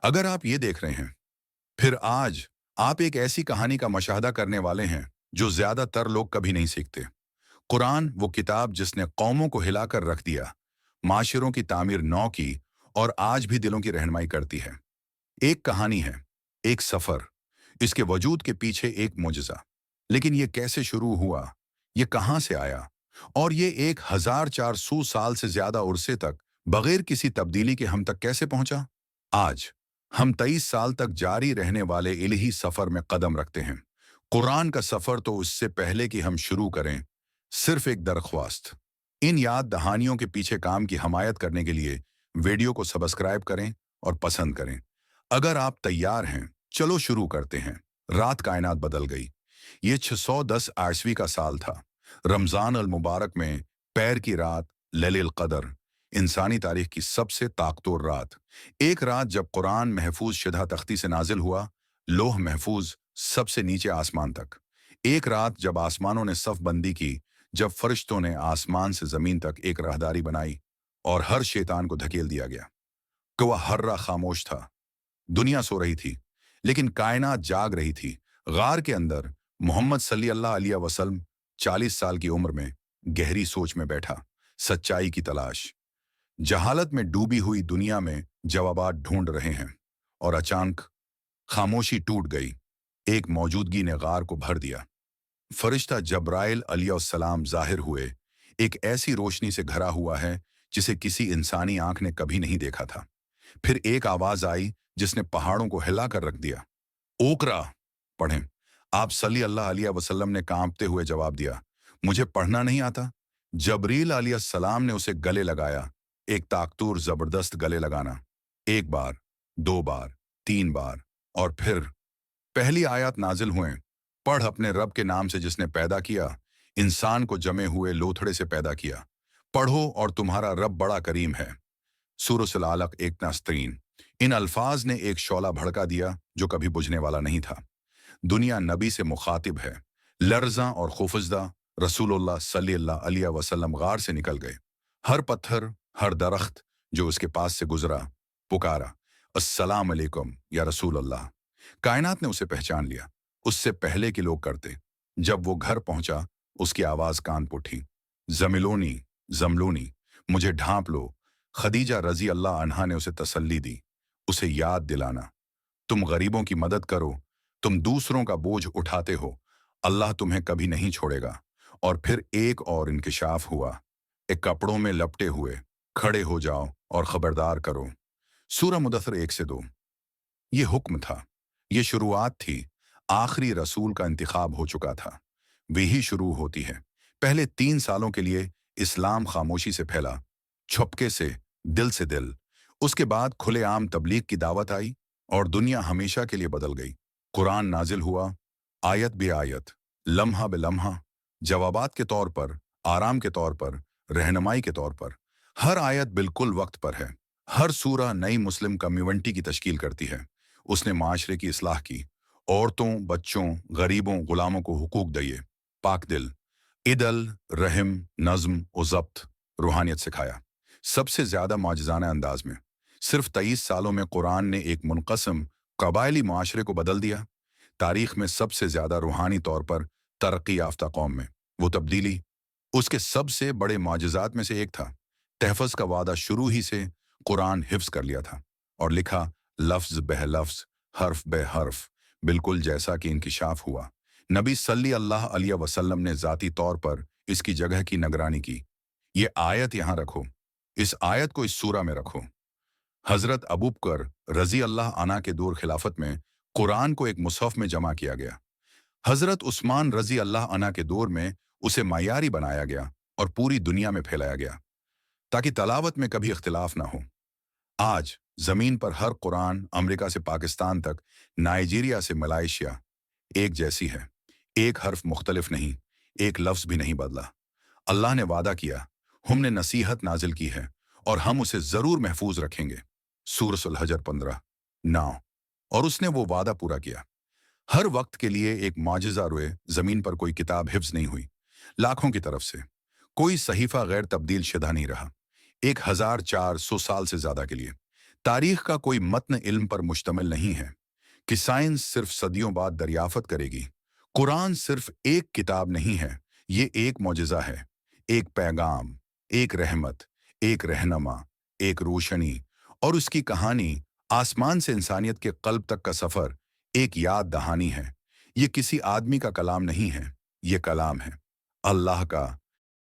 अगर आप ये देख रहे हैं, फिर आज आप एक ऐसी कहानी का मशाहदा करने वाले हैं जो ज्यादातर लोग कभी नहीं सीखते। कुरान वो किताब जिसने कौमों को हिलाकर रख दिया, माशरों की तामीर नौ की और आज भी दिलों की रहनुमाई करती है। एक कहानी है, एक सफर, इसके वजूद के पीछे एक मोजज़ा। लेकिन ये कैसे शुरू हुआ, ये कहाँ से आया, और ये 1400 साल से ज्यादा उरसे तक बगैर किसी तब्दीली के हम तक कैसे पहुंचा? आज हम 23 साल तक जारी रहने वाले इलही सफर में कदम रखते हैं। कुरान का सफर तो उससे पहले कि हम शुरू करें, सिर्फ एक दरख्वास्त, इन याद दहानियों के पीछे काम की हमायत करने के लिए वीडियो को सब्सक्राइब करें और पसंद करें। अगर आप तैयार हैं, चलो शुरू करते हैं। रात कायनात बदल गई। ये 610 आरसवी का साल था। रमजान अल मुबारक में पैर की रात, लैलुल कदर, इंसानी तारीख की सबसे ताकतवर रात। एक रात जब कुरान महफूज शिधा तख्ती से नाजिल हुआ, लोह महफूज सबसे नीचे आसमान तक। एक रात जब आसमानों ने सफ बंदी की, जब फरिश्तों ने आसमान से जमीन तक एक राहदारी बनाई और हर शैतान को धकेल दिया गया। वह हर्रा खामोश था। दुनिया सो रही थी, लेकिन कायनात जाग रही थी। गार के अंदर मोहम्मद सल्लल्लाहु अलैहि वसल्लम 40 साल की उम्र में गहरी सोच में बैठा, सच्चाई की तलाश। जहालत में डूबी हुई दुनिया में जवाबात ढूंढ रहे हैं। और अचानक खामोशी टूट गई। एक मौजूदगी ने गार को भर दिया। फरिश्ता जब्राइल अलैहिस्सलाम जाहिर हुए। एक ऐसी रोशनी से घरा हुआ है जिसे किसी इंसानी आंख ने कभी नहीं देखा था। फिर एक आवाज आई जिसने पहाड़ों को हिला कर रख दिया। ओकरा पढ़ें। आप सल्लल्लाहु अलैहि वसल्लम ने कांपते हुए जवाब दिया, मुझे पढ़ना नहीं आता। जबरील अलैहिस्सलाम ने उसे गले लगाया। एक ताकतूर जबरदस्त गले लगाना। एक बार, दो बार, तीन बार, और फिर पहली आयत नाजिल हुए। पढ़ अपने रब के नाम से जिसने पैदा किया, इंसान को जमे हुए लोथड़े से पैदा किया। पढ़ो और तुम्हारा रब बड़ा करीम है। सूरह अल-अलक 1-3। इन अल्फाज ने एक शौला भड़का दिया जो कभी बुझने वाला नहीं था। दुनिया नबी से मुखातिब है। लर्जा और खौफजदा रसूलुल्लाह सल्लल्लाहु अलैहि वसल्लम गार से निकल गए। हर पत्थर, हर दरख्त जो उसके पास से गुजरा, पुकारा, अस्सलाम अलैकुम या रसूल अल्लाह। कायनात ने उसे पहचान लिया, उससे पहले कि लोग करते। जब वो घर पहुंचा, उसकी आवाज कान पर उठी, जमिलोनी, जमलोनी, मुझे ढांप लो। खदीजा रजी अल्लाह अन्हा ने उसे तसल्ली दी, उसे याद दिलाना, तुम गरीबों की मदद करो, तुम दूसरों का बोझ उठाते हो, अल्लाह तुम्हें कभी नहीं छोड़ेगा। और फिर एक और इंकिशाफ हुआ। एक कपड़ों में लपटे हुए, खड़े हो जाओ और खबरदार करो। सूरह मुदस्सिर 1 से 2। ये हुक्म था, ये शुरुआत थी। आखिरी रसूल का इंतखाब हो चुका था। वही शुरू होती है। पहले 3 सालों के लिए इस्लाम खामोशी से फैला, छुपके से, दिल से दिल। उसके बाद खुलेआम तबलीग की दावत आई और दुनिया हमेशा के लिए बदल गई। कुरान नाजिल हुआ, आयत बे आयत, लम्हा बे लम्हा, जवाबात के तौर पर, आराम के तौर पर, रहनुमाई के तौर पर। हर आयत बिल्कुल वक्त पर है। हर सूरा नई मुस्लिम कम्युनिटी की तश्कील करती है। उसने माशरे की इस्लाह की। औरतों, बच्चों, गरीबों, गुलामों को हुकूक दिए। पाक दिल, इदल, रहम, नज्म और ज़ब्त, रूहानियत सिखाया। सबसे ज्यादा मौजज़ाना अंदाज में। सिर्फ 23 सालों में कुरान ने एक मुनक़सम कबायली माशरे को बदल दिया। तारीख में सबसे ज्यादा रूहानी तौर पर तरक्की याफ्ता कौम में वो तब्दीली उसके सबसे बड़े मौजज़ात में से एक था। तहफ़्फ़ुज़ का वादा शुरू ही से कुरान हिफ्ज़ कर लिया था और लिखा लफ्ज़ बह लफ्ज़, हर्फ बे हर्फ, बिल्कुल जैसा कि इंकिशाफ हुआ। नबी सल्लल्लाहु अलैहि वसल्लम ने ज़ाती तौर पर इसकी जगह की निगरानी की। ये आयत यहाँ रखो, इस आयत को इस सूरा में रखो। हजरत अबू बकर रजी अल्लाह अना के दौर खिलाफत में कुरान को एक मुसहफ में जमा किया गया। हजरत उस्मान रजी अल्लाह अना के दौर में उसे मायारी बनाया गया और पूरी दुनिया में फैलाया गया ताकि तलावत में कभी इख्तिलाफ ना हो। आज जमीन पर हर कुरान अमेरिका से पाकिस्तान तक, नाइजीरिया से मलाइशिया, एक जैसी है। एक हर्फ मुख्तलिफ नहीं, एक लफ्ज भी नहीं बदला। अल्लाह ने वादा किया, हमने नसीहत नाजिल की है और हम उसे जरूर महफूज रखेंगे। सूरह अल हजर 15-9। और उसने वो वादा पूरा किया। हर वक्त के लिए एक माजिज़ा रुए जमीन पर कोई किताब हिफ्ज नहीं हुई लाखों की तरफ से। कोई सहीफा गैर तब्दील शुदा नहीं रहा 1400 साल से ज्यादा के लिए। तारीख का कोई मतन इल्म पर मुश्तमिल नहीं है कि साइंस सिर्फ सदियों बाद दरियाफत करेगी। कुरान सिर्फ एक किताब नहीं है, ये एक मौजिज़ा है, एक पैगाम, एक रहमत, एक रहनमा, एक रोशनी, और उसकी कहानी आसमान से इंसानियत के क़ल्ब तक का सफ़र एक याद दहानी है। ये किसी आदमी का कलाम नहीं है, ये कलाम है अल्लाह का,